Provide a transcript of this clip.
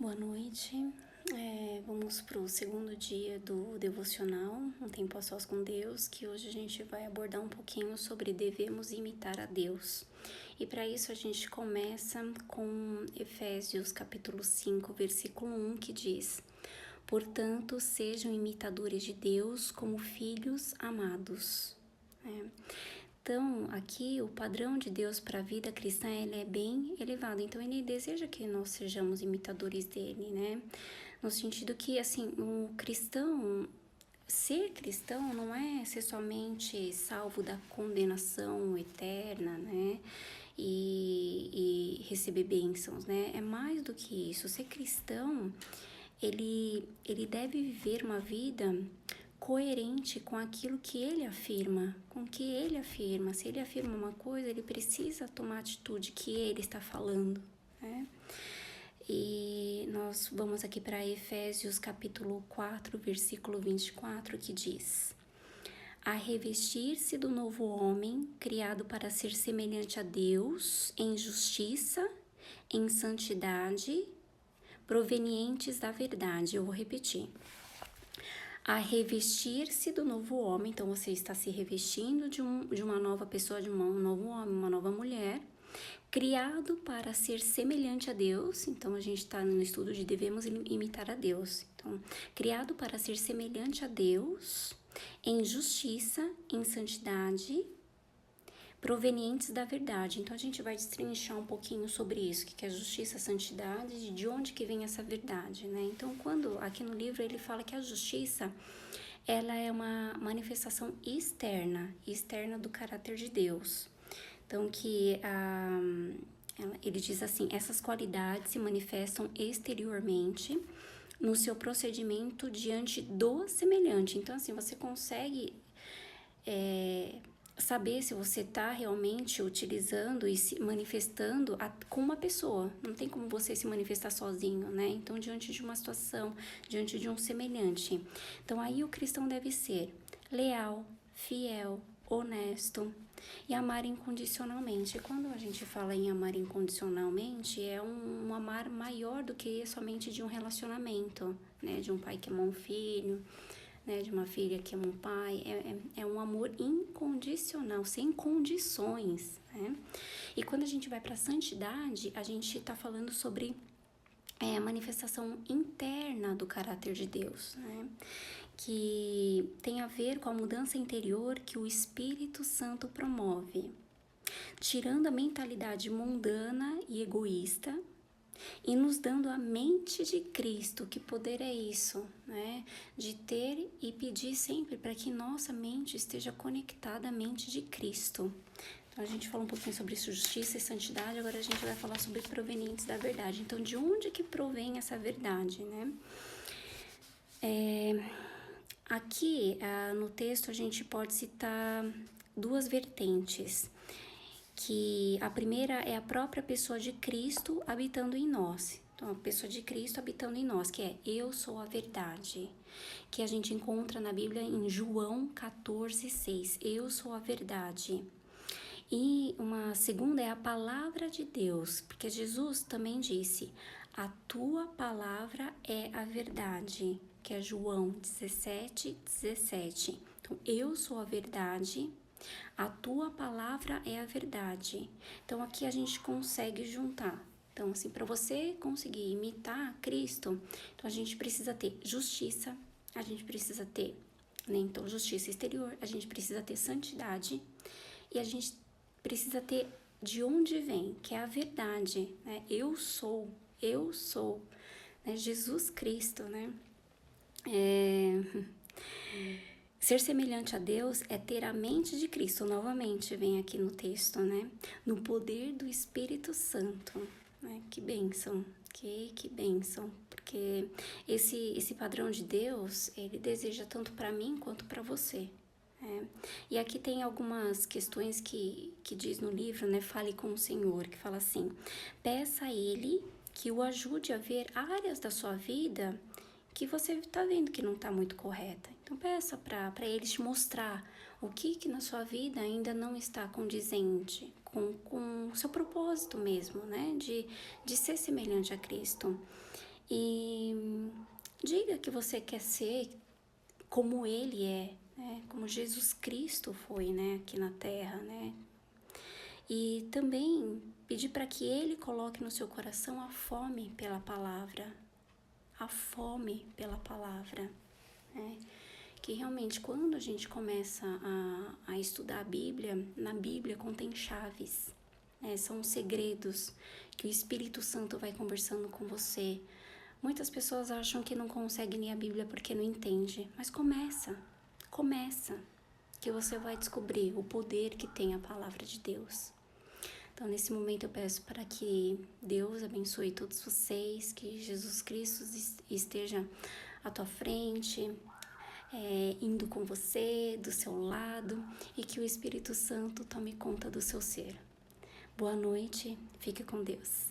Boa noite. Vamos para o segundo dia do devocional, um tempo a sós com Deus, que hoje a gente vai abordar um pouquinho sobre devemos imitar a Deus. E para isso a gente começa com Efésios capítulo 5, versículo 1, que diz: Portanto, sejam imitadores de Deus como filhos amados. Então, aqui o padrão de Deus para a vida cristã ele é bem elevado. Então, ele deseja que nós sejamos imitadores dele, né? No sentido que, assim, o cristão, ser cristão não é ser somente salvo da condenação eterna, né? E receber bênçãos, né? É mais do que isso. Ser cristão, ele deve viver uma vida coerente com aquilo que ele afirma, com o que ele afirma. Se ele afirma uma coisa, ele precisa tomar a atitude que ele está falando, né? E nós vamos aqui para Efésios capítulo 4, versículo 24, que diz: A revestir-se do novo homem, criado para ser semelhante a Deus, em justiça, em santidade, provenientes da verdade. Eu vou repetir. A revestir-se do novo homem, então você está se revestindo de uma nova pessoa, de um novo homem, uma nova mulher, criado para ser semelhante a Deus. Então a gente está no estudo de devemos imitar a Deus. Então, criado para ser semelhante a Deus, em justiça, em santidade, provenientes da verdade. Então a gente vai destrinchar um pouquinho sobre isso, que é justiça, santidade, e de onde que vem essa verdade, né? Então, quando aqui no livro ele fala que a justiça ela é uma manifestação externa do caráter de Deus. Então, ele diz assim: essas qualidades se manifestam exteriormente no seu procedimento diante do semelhante. Então, assim, você consegue saber se você está realmente utilizando e se manifestando com uma pessoa. Não tem como você se manifestar sozinho, né? Então, diante de uma situação, diante de um semelhante. Então, aí o cristão deve ser leal, fiel, honesto e amar incondicionalmente. E quando a gente fala em amar incondicionalmente, é um amar maior do que somente de um relacionamento, né? De um pai que ama um filho, né, de uma filha que ama um pai, é um amor incondicional, sem condições, né? E quando a gente vai para a santidade, a gente está falando sobre a manifestação interna do caráter de Deus, né? Que tem a ver com a mudança interior que o Espírito Santo promove, tirando a mentalidade mundana e egoísta, e nos dando a mente de Cristo. Que poder é isso, né? De ter e pedir sempre para que nossa mente esteja conectada à mente de Cristo. Então, a gente falou um pouquinho sobre justiça e santidade, agora a gente vai falar sobre provenientes da verdade. Então, de onde que provém essa verdade, né? Aqui, no texto, a gente pode citar duas vertentes, que a primeira é a própria pessoa de Cristo habitando em nós. Então, a pessoa de Cristo habitando em nós, que é eu sou a verdade, que a gente encontra na Bíblia em João 14:6. Eu sou a verdade. E uma segunda é a palavra de Deus, porque Jesus também disse: a tua palavra é a verdade, que é João 17:17. Então, eu sou a verdade. A tua palavra é a verdade. Então, aqui a gente consegue juntar. Então, assim, para você conseguir imitar Cristo, então a gente precisa ter justiça, a gente precisa ter, né? Então, justiça exterior, a gente precisa ter santidade e a gente precisa ter de onde vem, que é a verdade, né? Eu sou, né? Jesus Cristo, né? Ser semelhante a Deus é ter a mente de Cristo, novamente vem aqui no texto, né? No poder do Espírito Santo, né? Que bênção, que bênção, porque esse padrão de Deus, ele deseja tanto para mim quanto para você, né? E aqui tem algumas questões que diz no livro, né? Fale com o Senhor, que fala assim: peça a Ele que o ajude a ver áreas da sua vida que você está vendo que não está muito correta. Então, peça para ele te mostrar o que na sua vida ainda não está condizente com o seu propósito mesmo, né? De ser semelhante a Cristo. E diga que você quer ser como Ele é, né? Como Jesus Cristo foi, né? Aqui na Terra, né? E também pedir para que Ele coloque no seu coração a fome pela palavra, a fome pela palavra, né? Que realmente quando a gente começa a estudar a Bíblia, na Bíblia contém chaves, né? São segredos que o Espírito Santo vai conversando com você. Muitas pessoas acham que não conseguem ler a Bíblia porque não entende, mas começa, que você vai descobrir o poder que tem a palavra de Deus. Então, nesse momento, eu peço para que Deus abençoe todos vocês, que Jesus Cristo esteja à tua frente, indo com você, do seu lado, e que o Espírito Santo tome conta do seu ser. Boa noite, fique com Deus.